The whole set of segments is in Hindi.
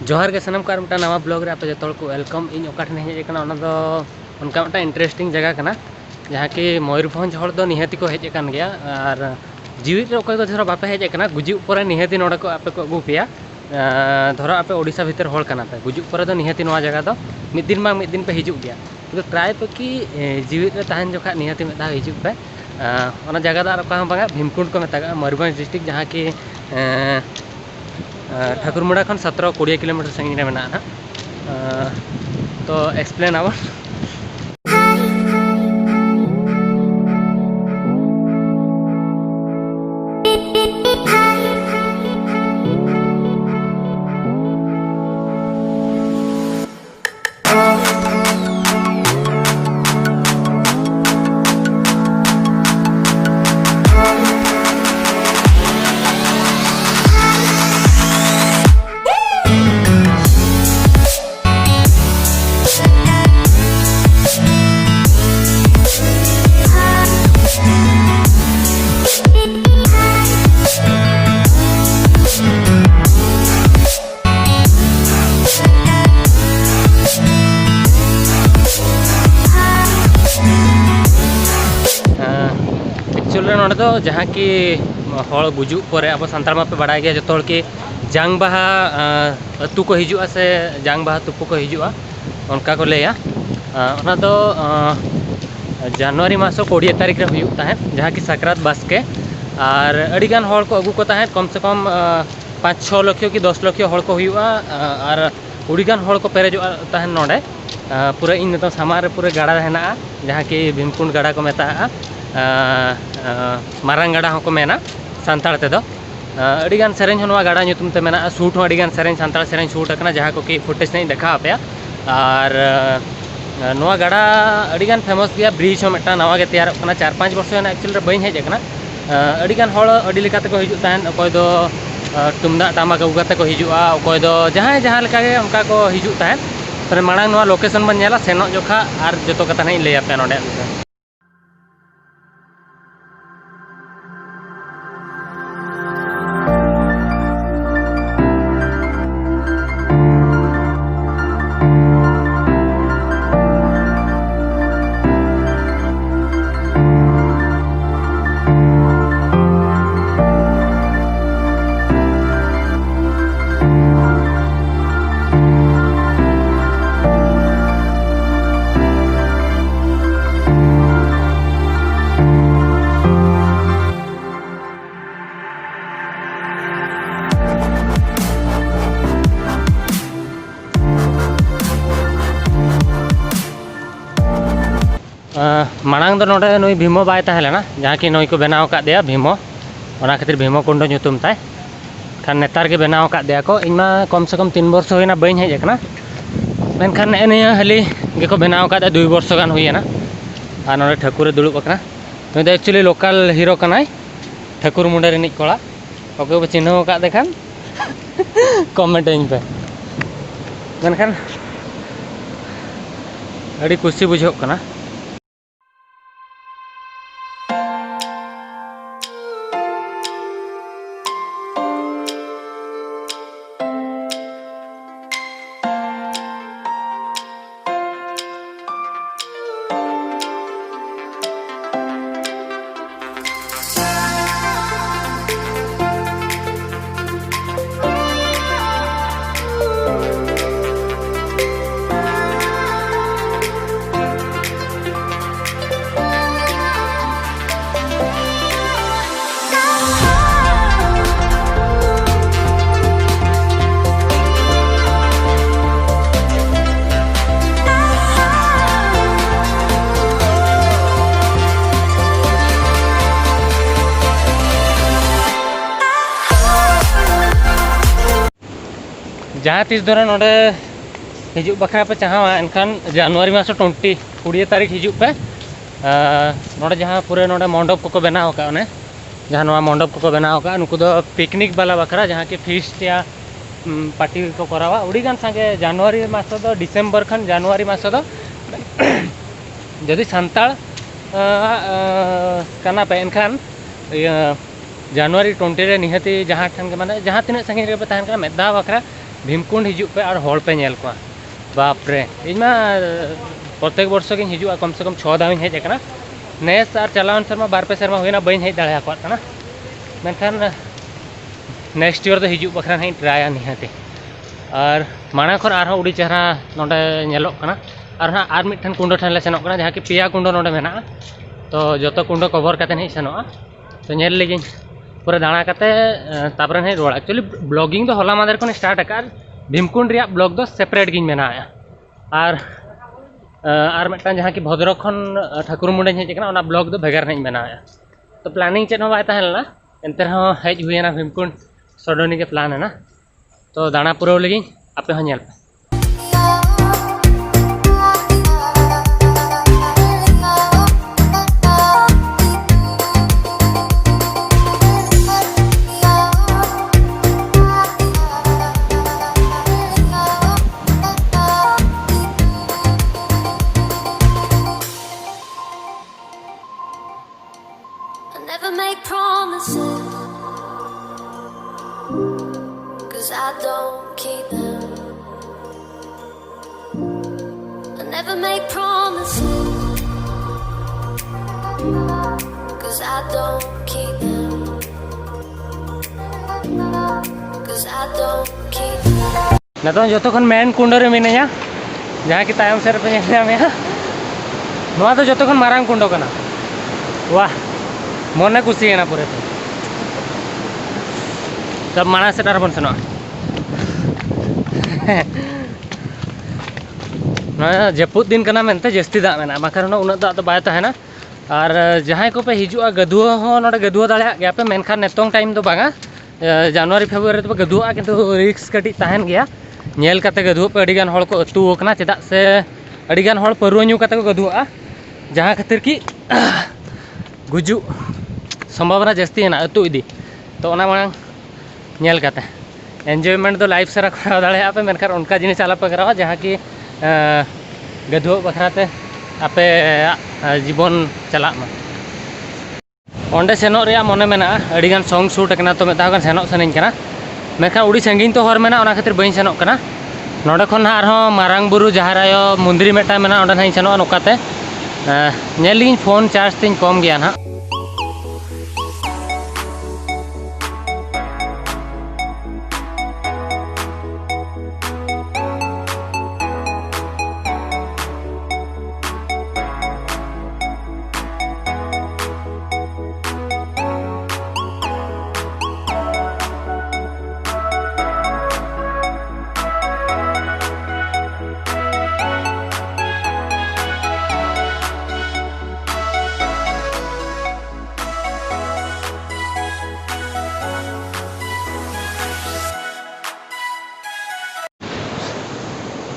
जोहार के सनम कार मिटा नवा ब्लॉग रे आप जो को वेलकम इन ओकाठन हेज कना ओना दो उनका मिटा इंटरेस्टिंग जगह कना जहाँ कि मयूरभंज हर दो निहाती को हेज कान गया और जीवित रे ओकय को धरो बापे हेज कना गुजुग परे निहाती नोडे को आपे को अगू पेया धरो आपे ओडिशा भीतर हर कना पे गुजुग परे दो निहाती नवा जगह दो मिद दिन पे हिजुग गया तो ट्राई पे कि जीवित रे ताहन जोखा निहाती मिद दा हिजुग पे ओना जगह दा का बांगा भीमकुंड को मेता मयूरभंज डिस्ट्रिक्ट जहाँ कि ठाकुरमुड़ा खन 17-20 किलोमीटर संगीन में ना तो एक्सप्लेन आवर एक्चुअली तो जहाँ कि हड़ गुजुग पर अब सानतार मापे बड़ा गया जो कि जांग बाहा अतु को हिजुआ से जांग बाहा तुपु को हिजुआ उनका को लेया ओना दो जनवरी मास 20 तारीख रे हुयुग ताहें जहाँ कि साकरात बास्के और अड़ीगान हड़ को अगू को ताहें कम से कम 5-6 लाख कि 10 लाख हड़ को हुयुआ और उड़ीगान हड़ को पेरेजोआ ताहें नोडे पूरा इन नितों सामार पूरा गाड़ा हेना जहाँ कि भीमकुंड गाड़ा को मेता मारांग गाड़ा होको मेना सानताड़ तेदो अड़ीगान सेरेंज होनवा गाड़ा ᱧᱩᱛᱩᱢ ते मेना शूट हो अड़ीगान सेरेंज सानताड़ सेरेंज शूट अकना जहाँ को कि फुटेज नहीं देखा पे और नवा गाड़ा अड़ीगान फेमस गया ब्रिज हो मेटा नवा गे तैयार कना 4-5 वर्ष होना एक्चुअली बई हेज अकना अड़ीगान हड़ अड़ी लेकाते को हिजुग ताहेन अकोय दो तुमदा टामाक अगुगाते को हिजुआ अकोय दो जहाँ जहाँ लेका गे उनका को हिजुग ताहेन तरे मांग नवा लोकेशन बन नेला सेनो जोखा और जतो कथा नहीं लैया पे नोडे मांग नोडे नुई भीमो बाय ताहेलेना जहाँ कि नई को बनाव का दिया भीमो ओना खातिर भीमो कुंड ᱧᱩᱛᱩᱢ ताय खान नेतार के बनाव का दिया को इनमा कम से कम 3 वर्ष होइना बई हेज अकना मेनखान निया हाली गेको बनाव का 2 वर्ष गान हुइना और नोडे ठाकुर दुड़ुब अकना नुई दो एक्चुअली लोकल हीरो कनाय ठाकुर मुंडे रिनिज कोड़ा ओके बे चिन्ह का देखान कमेंट इन पे मेनखान अड़ी खुशी बुझो कना जहाँ तीस दौरा नोडे हिजुग बखरा पे चाहवा एनखान जनवरी मास 20 तारीख हिजुग पे नोडे जहाँ पूरे नोडे मंडप को बनाव का ओने जहाँ नवा मंडप को बनाव का नुकु दो पिकनिक वाला बखरा जहाँ कि फीस्ट या पार्टी को करावा उड़ीगान संगे जनवरी मास दो डिसेम्बर खन जनवरी मास दो जदि सानताल कना पे एनखान जनवरी 20 रे निहाती जहाँ ठान के माने जहाँ तीन संगे रे तहन का मेदा बखरा भीमकुंड हिजू पे और हॉल पे नेल को बाप रे इमा प्रत्येक वर्ष के हिजू कम से कम 6 दाव हेज कना नेस और चलावन शर्मा बार पे शर्मा होना बी हेज दाड़ा को कना मेनखान नेक्स्ट ईयर तो हिजू बखरा नहीं ट्राया निहाते और माना खर आर उड़ी चेहरा नोडे नेलोक कना और हाँ आर मिठन कुंडो ठन ले सेनोक कना जहाँ कि पेया कुंडो नोडे मेना तो जो कुंडो कवर करते नहीं सेनोआ तो नेल लेगिन पूरा दाणा करते तापर नहीं रोड़ा एक्चुअली ब्लॉगिंग तो होला मादर को स्टार्ट कर भीमकुंड रिया ब्लॉग दो सेपरेट गिन मेना और मिटन जहाँ कि भद्रक खन ठाकुर मुंडे हेज कना ब्लॉग दो भेगार नहीं मेना तो प्लानिंग चेत बाय तहलना एनते हेज हुईना भीमकुंड सडनी के प्लान है ना तो दाणा पुराव लगी आपे हो नेल पे Never make promises, 'cause I don't keep them. I never make promises, 'cause I don't keep them. 'Cause I don't keep them. नतो जो खन मेन कुंडो रे मिने जहाँ कि तायम सेर पे नेल नोआ तो जो खन मारांग कुंडो कना वाह मन कुसी है पूरे तो तब माना से बन सेनो जपुद दिन कना मेनते जस्ती दा मेना बाखर उन दा तो बाय तहना और जहाँ को पे हिजुआ गदुआ हो नोडे गदुआ दाड़ा गया पे मेनखान नेतोंग टाइम तो बांगा जनवरी फेब्रुआरी तो गदुआ किंतु रिक्स कटी तहन गया नेल कते गदुआ पे अडिगान हॉल को अतु कना चेदा से अडिगान हॉल परुआ न्यू कते को गदुआ जहाँ खातिर की गुजु संभावना जस्ती है ना अतु इदी तो ओना मांग नेल कते एंजॉयमेंट तो लाइफ सारा कराव दाड़ा पे मेनखान उनका जिनिस आला पे करावा जहाँ की गदुआ बखराते आपे जीवन चला ओंडे सेनो रे मने मेना अडिगान सॉन्ग शूट कना तो मेदागान सेनो सनिन कना मेखा उड़ी संगीन तो हर मेना ओना खातिर बइन सेनो कना नोडे खन आरो मारांग बुरु जहारायो मंदिर मेटा मेना ओंडे नहीं सेनो नोकाते नेल लिंग फोन चार्ज तिन कम गया ना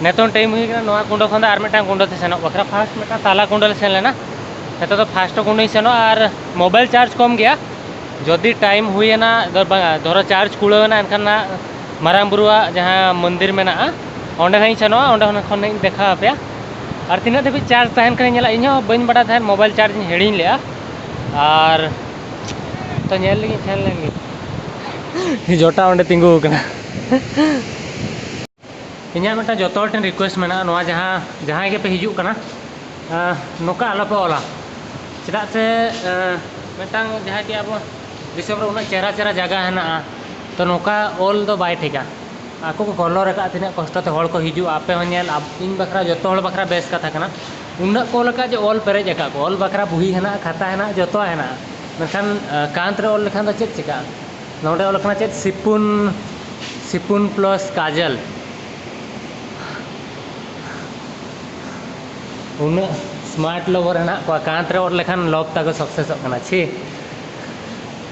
नेतों टाइम हुई कुंडो खन और मिटा कुंडो ते सेनो बखरा फास्ट मिटा ताला कुंडो ले सेन लेना नेतो तो फास्ट कुंडो ही सेनो और मोबाइल चार्ज कम गया जदि टाइम हुई ना धरो चार्ज कुड़ावना एनखान ना मारांग बुरुआ जहाँ मंदिर में ओंडे नहीं सेनो ओंडे खन नहीं देखा पे और तीना धाबी चार्ज तहन कने नेला इन बन बड़ा तहन मोबाइल चार्ज हिड़ीन ले और तो नेल लगी सेन लगी जोटा ओंडे तिंगु कना इन्हें मिट्टा जो ठेन रिक्वेस्ट में जहाँ जहाँ के पे हिजू कना नौका आलोपे ओला चेदा से मिट्टा जहाँ कि अब दिसम उन्ना चेहरा चेहरा जगह है तो नौका ओल दो बाय ठेका आको को कलर रखा तीना कष्टते हड़ को हिजू आपे इन बखरा जो बखरा बेस कथा कना उन्ना को लका जो ओल पेरेज अका को ओल बखरा बुही है खाता है जो है मेखान कांत रे ओल लेखान तो चेक चिका नोडे ओल कना चेक सिपुन सिपुन प्लस काजल उन स्मार्ट लवर है को कांत रे ओर लेखान लव ताको सक्सेस होना छी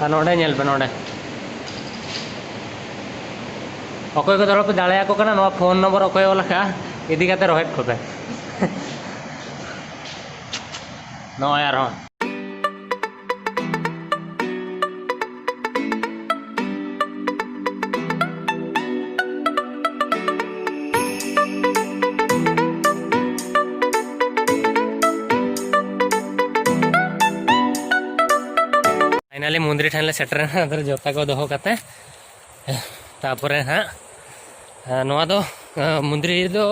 और नोडे नेल पे नोडे अकय को धरो पे दाड़ा को कना नो फोन नंबर अकय ओल का इदी काते रोहेट को पे नो यार हो फाइनली मंदिर ठान ले सेटर जोता को दोहो करते तापर हाँ नोआ दो मुंद्री दो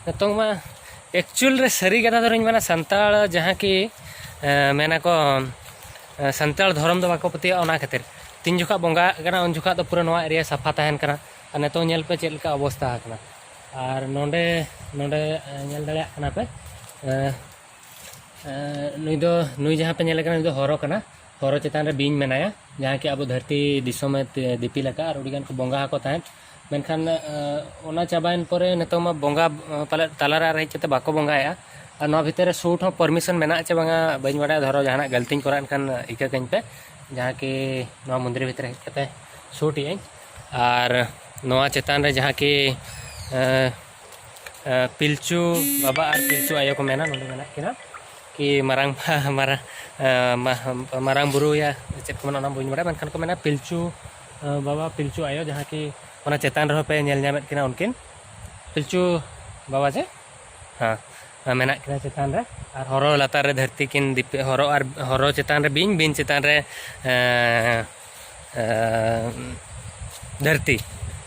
नितों मा एक्चुअल रे सरी कथा दो माना संताल जहाँ की मेना को संताल धर्म दो बाको पतिया ओना खातिर तीन जुखा बंगा कना उन जुखा दो पूरा नोआ एरिया सफा तहन कना और नितों नेल पे चेल का अवस्था कना और नोंडे नोंडे नेल दड़े कना पे नुई जहाँ पे नेल कना नुई दो हरो कना हरो चेतान रे बीन मेनाया जहाँ की अब धरती दिसों में दीपी लगा और उड़ीगान को बंगा को तहन मेनखान ओना चाबाइन परे नितों मा बंगा पाले तालारा रही चते बाको बंगाया और नोआ भितर शूट हो परमिशन मेना चे बांगा बइन बड़ा धरो जहां गलती करा एनखान इका कहीं पे जहाँ की नोआ मंदिर भितर हेज कते शूट ही और नोआ चेतान रे जहाँ की पिलचू बाबा और पिलचू आयो को मेना नोंडे मेना किना कि मारांग मारांग बुरु या चेत को मेना बइन बड़ा मेनखान को मेना पिलचू बाबा पिलचू आयो जहाँ की ओना चेतान रहो पे नेल ᱧᱟᱢᱮᱫ किना उनकिन पिलचू बाबा से हाँ मेना किना चेतान रे और हरो लातार रे धरती किन दीपे हरो और हरो चेतान रे बीन बीन चेतान रे धरती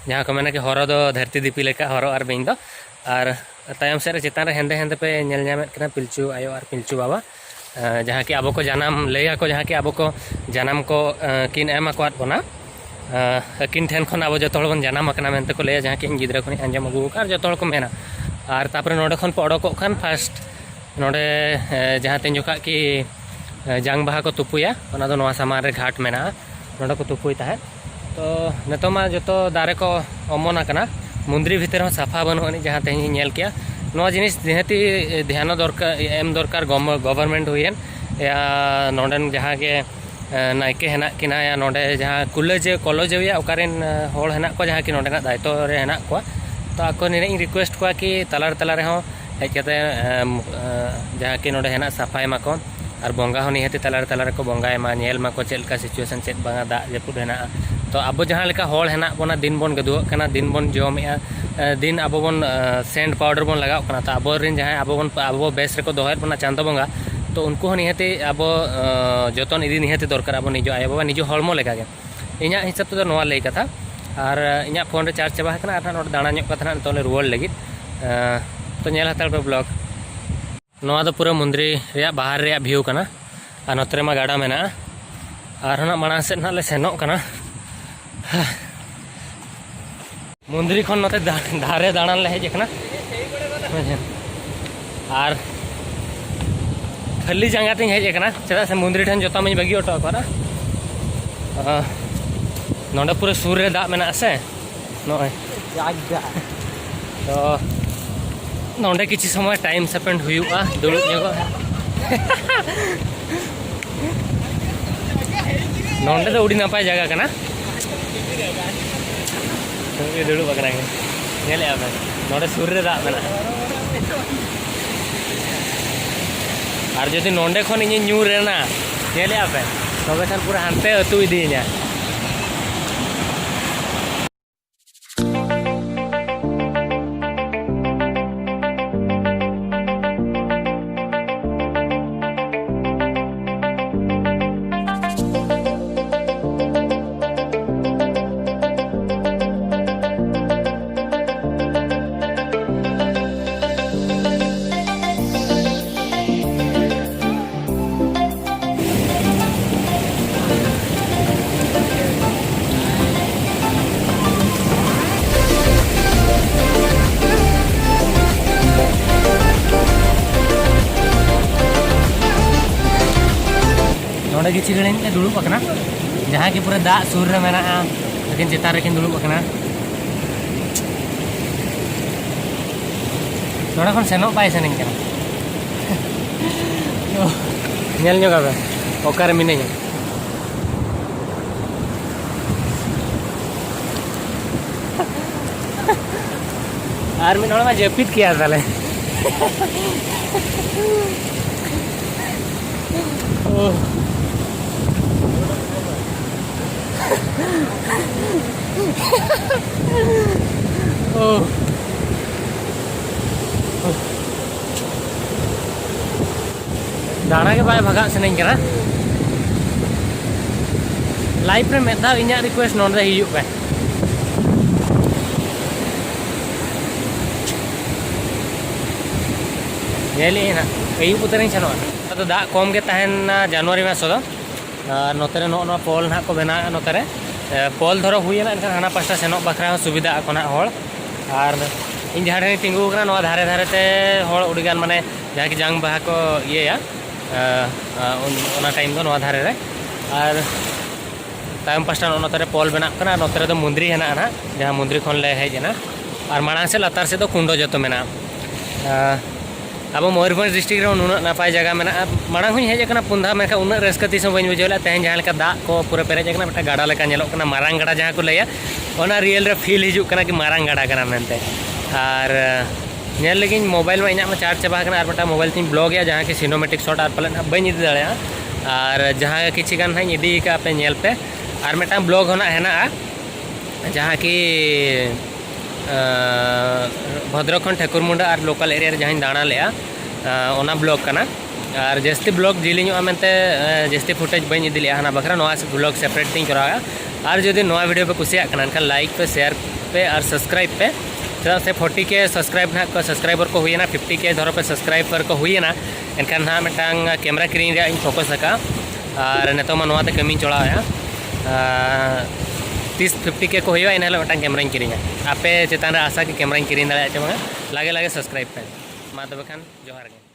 जहाँ को मेना कि हरो दो धरती दीपी लेका हरो और बीन दो और तायम से चेतान रे हेंदे हेंदे पे नेल ᱧᱟᱢᱮᱫ किना पिलचू आयो और पिलचू बाबा जहाँ की आबो को जन्म लैया को जहाँ की आबो को जन्म को किन एम आकोत बोना अकिन ठेन खन अब जो बन जाना मेनते को लैया जहाँ कि गिद्रा खन आंजम अगू और जो को मेना और तापर नोडे खन पे अड़को खान फास्ट नोडे जहाँ तीन जोखा कि जांग बाहा को तुपुया ओना दो नोआ सामान रे घाट मेना नोडे को तुपुई ताहे तो नितो मा जो दारे को अमोना कना मुंद्री भितर हो साफा बनोनी जहाँ तेज नेल किया नोआ जिनिस निहाती ध्यान दरकार एम दरकार गवर्नमेंट हुईन या नोडन जहाँ के नायके हेना किना या नोडे जहाँ कॉलेज कॉलेज हुआ ओकारेन होड़ हेना को जहाँ कि नोडेना दायित्व रे हेना को तो आको निने रिक्वेस्ट को कि तलार तलारे हो हेज कते जहाँ कि नोडे हेना सफाई माको और बंगा हो निहाती तलार तलारे को बंगाय मा नेल माको चेलका सिचुएशन चेत बांगा दा जपुड हेना तो अब जहाँ लेका होड़ हेना बोना दिन बन गदुओ कना दिन बन जमेआ दिन अब बन सेंट पाउडर बन लगाव कना तो अब रिन जहाँ अब बेस रे को दोहर बना चांदो बंगा तो उनको निहाती अब जतन इदी निहाती दरकार अब निजो आयो बाबा निजो हड़मो लेका गे इना हिसाब तो नोआ लई कथा और इना फोन रे चार्ज चाबा कना आठा नोट दाणा ᱧᱚᱜ कथा तो ले रुवाड़ लगित तो नेल हताल पे ब्लॉग नोआ दो पूरा मुंद्री रे बाहर रे व्यू कना और नोतरे मा गाड़ा मेना और ना माणा से ना ले सेनो कना मुंद्री खन नोते धारे दाणा ले हेज कना और खाली जांगा तीन हेज कना चदा से मुंद्री ठन जोता मई बगी ऑटो करा नोंडे पूरे सूर रे दा मेना से नोय तो नोंडे किछि समय टाइम स्पेंड हुआ दुड़ुब ᱧᱚᱜᱚ नोंडे तो उड़ी नापाय जगह कना ये दुड़ुब कना नेले आबे नोंडे सूर रे दा मेना और जदि नोंडे खन इन ᱧᱩ रेना नेले आबे तबे खान पूरा हानते अतु इदीना नोडे किसी घड़ी दुड़ुब अकना जहाँ की पूरा दाग सूर रे मेना लेकिन चेतान रेकिन दुड़ुब अकना नोडे खन सेनोग बाय सेनिंग कना नेल ᱧᱚᱜᱟ बे ओकारे मिनेኛ आर मिन होड़ मा जपित किया ताले दाणा के बाय भगा सनኝ कना लाइफ रे मेदा इन्या रिक्वेस्ट नोंडे हिजु पे नेली ना अयुब उतरिंग चलो तो दा कम के तहन जनवरी मास दो और नोतरे नो पोल ना को बना नोतरे पोल धरो हुईना एनखान हाना पास्टा सेनोक बखरा सुविधा कोना होड़ और इन जहाँ ठेन तिंगू कना नोआ धारे धारे ते होड़ उड़ीगान माने जहाँ की जंग बाहा को ये या ओना टाइम दो नोआ धारे रे और तायम पास्टा नोतरे पोल बना कना नोतरे दो मुंद्री है ना जहाँ मुंद्री खन ले है जना और माड़ा से लतार से दो कुंडो जो मेना अब मयूरभंज डिस्ट्रिक्ट रे उन नपाय जगह मेना माड़ा हुई हेजना पुंधा मेखा उन रस्क तीस बी बुझेला तेज जहाँ लेका दा को पूरा पेरेजना मिट्टा गाड़ा लेका नेलोग कना मारांग गाड़ा जहाँ को लैया ओना रियल रे फील हिजुग कना कि मारांग गाड़ा कना मेनते और नेल लगी मोबाइल में इना चार्ज चाबा कना और मिट्टा मोबाइल तीन ब्लॉग या जहाँ की सिनेमेटिक शॉट और पलन बी इदी दाड़ा और जहाँ किसी गान हाई इदी का पे नेल पे और मिट्टा ब्लॉग होना हेना जहाँ की भद्रक खन ठेकुरमुंडा और लोकल एरिया जहाँ दाणा ले ओना ब्लॉग कना और जस्ती ब्लॉग जिलिंगो मेनते जस्ती फुटेज बी इदी ले हाना बखरा नोआ ब्लॉग सेपरेट तीन कराया और जो नोआ वीडियो पे कुसिया कना एनखान लाइक पे शेयर पे और सब्सक्राइब पे चला से 40 के सब्सक्राइब ना को सब्सक्राइबर को हुई ना 50 के धरो पे सब्सक्राइबर को हुई ना एनखान ना मिटांग कैमरा क्रीन रे इन फोकस लका और नेतो मा नोआ ते कमी चलाया 30-50 के को हुआ इन मिटांग कैमरा किरीना आपे चेतान रे आशा कि कैमरा किरीन दाड़ा चे लागे लागे सब्सक्राइब पे मा तबे खान जोहार गे।